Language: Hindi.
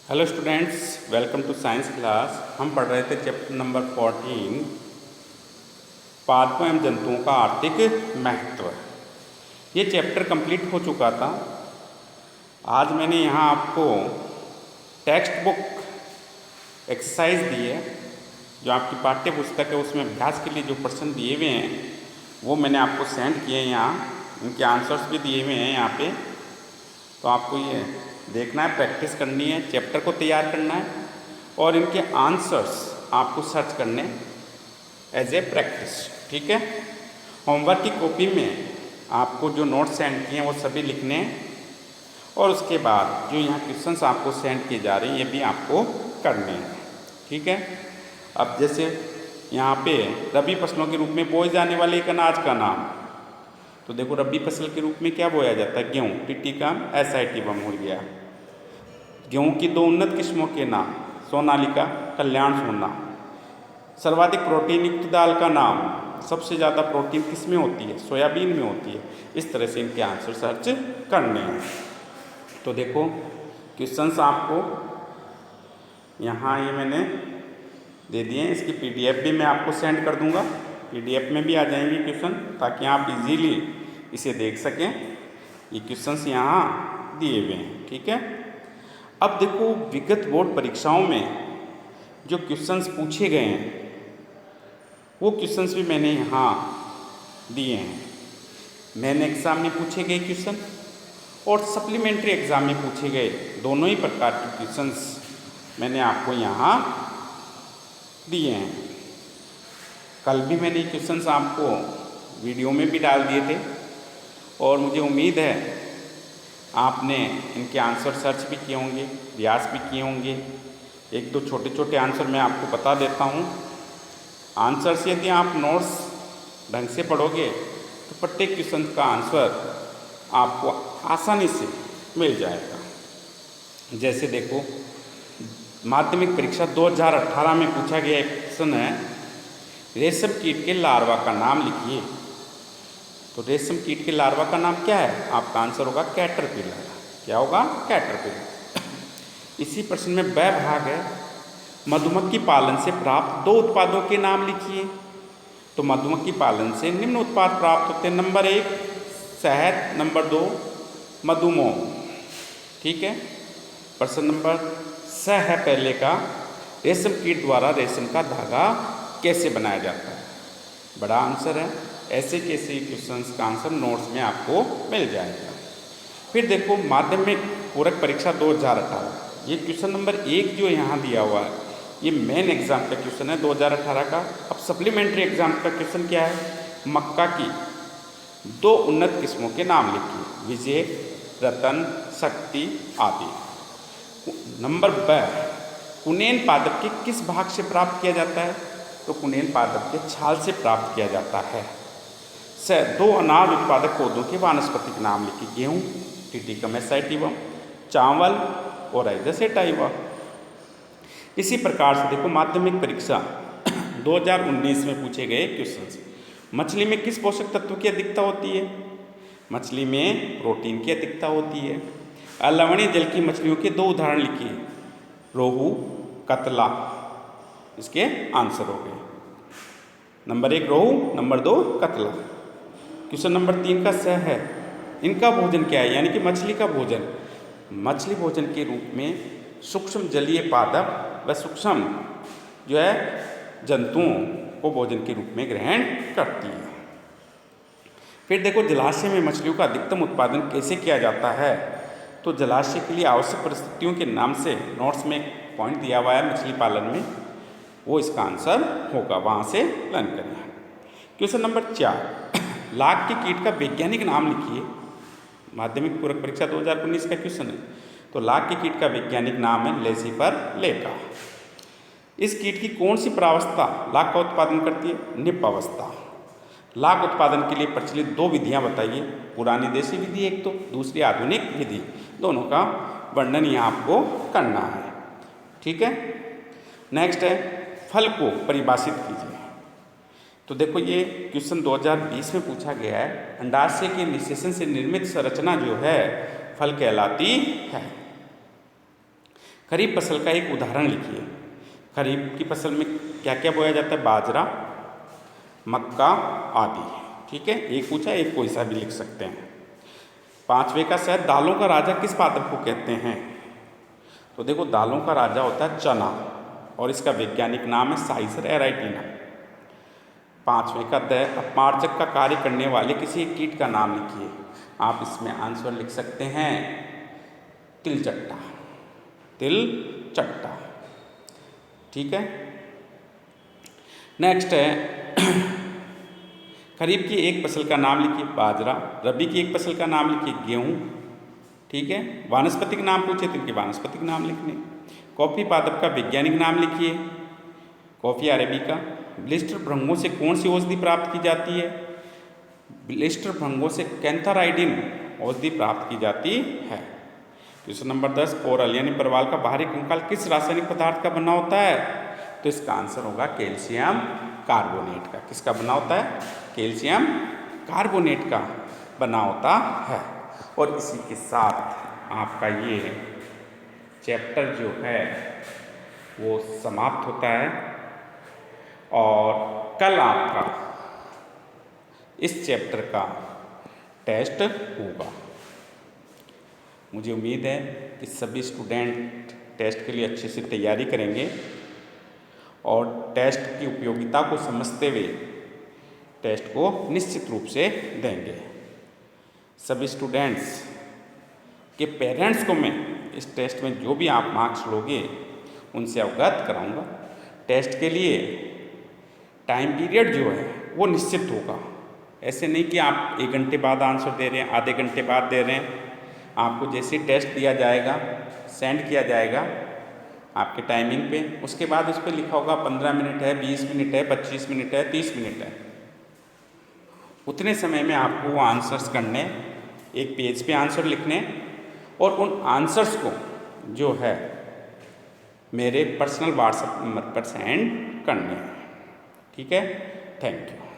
Hello students, welcome to science class. हम पढ़ रहे थे चैप्टर नंबर 14 पादपों एवं जंतुओं का आर्थिक महत्व। ये चैप्टर कंप्लीट हो चुका था। आज मैंने यहाँ आपको टेक्स्ट बुक एक्सरसाइज दी है, जो आपकी पाठ्य पुस्तक है उसमें अभ्यास के लिए जो प्रश्न दिए हुए हैं वो मैंने आपको सेंड किए हैं। यहाँ इनके आंसर्स भी दिए हुए हैं यहाँ पे, तो आपको ये देखना है, प्रैक्टिस करनी है, चैप्टर को तैयार करना है और इनके आंसर्स आपको सर्च करने एज ए प्रैक्टिस। ठीक है। होमवर्क की कॉपी में आपको जो नोट्स सेंड किए हैं वो सभी लिखने हैं और उसके बाद जो यहाँ क्वेश्चंस आपको सेंड किए जा रहे हैं ये भी आपको करने हैं। ठीक है। अब जैसे यहाँ पे रबी फसलों के रूप में बोए जाने वाले एक अनाज का नाम, तो देखो रबी फसल के रूप में क्या बोया जाता है? गेहूँ। टिट्टी का SIT बम हो गया। गेहूँ की दो उन्नत किस्मों के नाम, सोनालिका, कल्याण सोना। सर्वाधिक प्रोटीन युक्त दाल का नाम, सबसे ज़्यादा प्रोटीन किस में होती है? सोयाबीन में होती है। इस तरह से इनके आंसर सर्च करने हैं। तो देखो क्वेश्चंस आपको यहाँ ये मैंने दे दिए हैं, इसकी PDF भी मैं आपको सेंड कर दूँगा। PDF में भी आ जाएंगे क्वेश्चन, ताकि आप इजीली इसे देख सकें। ये क्वेश्चंस यहाँ दिए हुए हैं। ठीक है। अब देखो विगत बोर्ड परीक्षाओं में जो क्वेश्चंस पूछे गए हैं वो क्वेश्चंस भी मैंने यहाँ दिए हैं। मेन एग्ज़ाम में पूछे गए क्वेश्चन और सप्लीमेंट्री एग्ज़ाम में पूछे गए दोनों ही प्रकार के क्वेश्चंस मैंने आपको यहाँ दिए हैं। कल भी मैंने क्वेश्चंस आपको वीडियो में भी डाल दिए थे और मुझे उम्मीद है आपने इनके आंसर सर्च भी किए होंगे, प्रयास भी किए होंगे। एक दो छोटे छोटे आंसर मैं आपको बता देता हूँ। आंसर्स यदि आप नोट्स ढंग से पढ़ोगे तो प्रत्येक क्वेश्चन का आंसर आपको आसानी से मिल जाएगा। जैसे देखो माध्यमिक परीक्षा 2018 में पूछा गया एक क्वेश्चन है, रेशम कीट के लार्वा का नाम लिखिए। तो रेशम कीट के लार्वा का नाम क्या है? आपका आंसर होगा कैटरपिलर। क्या होगा? कैटरपिलर। इसी प्रश्न में ब भाग है, मधुमक्खी पालन से प्राप्त दो उत्पादों के नाम लिखिए। तो मधुमक्खी पालन से निम्न उत्पाद प्राप्त होते हैं। नंबर 1 शहद, नंबर 2 मधुमोम। ठीक है। प्रश्न नंबर स है पहले का, रेशम कीट द्वारा रेशम का धागा कैसे बनाया जाता है? बड़ा आंसर है। ऐसे कैसे क्वेश्चंस का आंसर नोट्स में आपको मिल जाएगा। फिर देखो माध्यमिक पूरक परीक्षा 2018, ये क्वेश्चन नंबर 1 जो यहाँ दिया हुआ है ये मेन एग्जाम का क्वेश्चन है 2018 का। अब सप्लीमेंट्री एग्जाम का क्वेश्चन क्या है? मक्का की दो उन्नत किस्मों के नाम लिखिए। विजय, रतन, शक्ति आदि। नंबर ब, कुनेन पादप के किस भाग से प्राप्त किया जाता है? तो कुनेन पादप के छाल से प्राप्त किया जाता है। स, दो अनाज उत्पादक पौधों के वानस्पतिक नाम लिखिए। गेहूँ, टिटिकम SIT, चावल और एजेसेटाइवा। इसी प्रकार से देखो माध्यमिक परीक्षा 2019 में पूछे गए क्वेश्चंस, मछली में किस पोषक तत्व की अधिकता होती है? मछली में प्रोटीन की अधिकता होती है। अलवणीय जल की मछलियों के दो उदाहरण लिखिए। रोहू, कतला। इसके आंसर हो गए। नंबर 1 रोहू, नंबर 2 कतला। क्वेश्चन नंबर 3 का स है, इनका भोजन क्या है? यानी कि मछली का भोजन। मछली भोजन के रूप में सूक्ष्म जलीय पादप व सूक्ष्म जो है जंतुओं को भोजन के रूप में ग्रहण करती है। फिर देखो जलाशय में मछलियों का अधिकतम उत्पादन कैसे किया जाता है? तो जलाशय के लिए आवश्यक परिस्थितियों के नाम से नोट्स में एक पॉइंट दिया हुआ है मछली पालन में, वो इसका आंसर होगा, वहाँ से लर्न करें। क्वेश्चन नंबर 4, लाख के कीट का वैज्ञानिक नाम लिखिए। माध्यमिक पूरक परीक्षा 2019 का क्वेश्चन है। तो लाख के कीट का वैज्ञानिक नाम है लेसिपर लेका। इस कीट की कौन सी प्रावस्था लाख का उत्पादन करती है? निप अवस्था। लाख उत्पादन के लिए प्रचलित दो विधियां बताइए। पुरानी देसी विधि एक, तो दूसरी आधुनिक विधि। दोनों का वर्णन यहाँ आपको करना है। ठीक है। नेक्स्ट है फल को परिभाषित कीजिए। तो देखो ये क्वेश्चन 2020 में पूछा गया है। अंडाशय के निषेचन से निर्मित संरचना जो है फल कहलाती है। खरीफ फसल का एक उदाहरण लिखिए। खरीफ की फसल में क्या क्या बोया जाता है? बाजरा, मक्का आदि। ठीक है, एक पूछा, एक कोई सा भी लिख सकते हैं। 5वें का शायद दालों का राजा किस पादप को कहते हैं? तो देखो, दालों का राजा होता है चना और इसका वैज्ञानिक नाम है साइसर एराइटिना। 5वें का अपमार्जक का कार्य करने वाले किसी एक कीट का नाम लिखिए। आप इसमें आंसर लिख सकते हैं तिलचट्टा, तिलचट्टा। ठीक है, नेक्स्ट है खरीफ की एक फसल का नाम लिखिए, बाजरा। रबी की एक फसल का नाम लिखिए, गेहूँ। ठीक है, वानस्पतिक नाम पूछे तो इनके वानस्पतिक नाम लिखने। कॉफ़ी पादप का वैज्ञानिक नाम लिखिए, कॉफ़ी अरेबिका। ब्लिस्टर भृंगों से कौन सी औषधि प्राप्त की जाती है? ब्लिस्टर भृंगों से कैंथराइडिन औषधि प्राप्त की जाती है। क्वेश्चन नंबर 10, कोरल यानी परवाल का बाहरी कंकाल किस रासायनिक पदार्थ का बना होता है? तो इसका आंसर होगा कैल्शियम कार्बोनेट का। किसका बना होता है? कैल्शियम कार्बोनेट का बना होता है। और इसी के साथ आपका ये चैप्टर जो है वो समाप्त होता है और कल आपका इस चैप्टर का टेस्ट होगा। मुझे उम्मीद है कि सभी स्टूडेंट टेस्ट के लिए अच्छे से तैयारी करेंगे और टेस्ट की उपयोगिता को समझते हुए टेस्ट को निश्चित रूप से देंगे। सभी स्टूडेंट्स के पेरेंट्स को मैं इस टेस्ट में जो भी आप मार्क्स लोगे उनसे अवगत कराऊंगा। टेस्ट के लिए टाइम पीरियड जो है वो निश्चित होगा। ऐसे नहीं कि आप 1 घंटे बाद आंसर दे रहे हैं, आधे घंटे बाद दे रहे हैं। आपको जैसे टेस्ट दिया जाएगा, सेंड किया जाएगा आपके टाइमिंग पे, उसके बाद उस पर लिखा होगा 15 मिनट है, 20 मिनट है, 25 मिनट है, 30 मिनट है। उतने समय में आपको वो आंसर्स करने, एक पेज पे आंसर लिखने और उन आंसर्स को जो है मेरे पर्सनल व्हाट्सएप नंबर पर सेंड करने हैं। ठीक है, थैंक यू।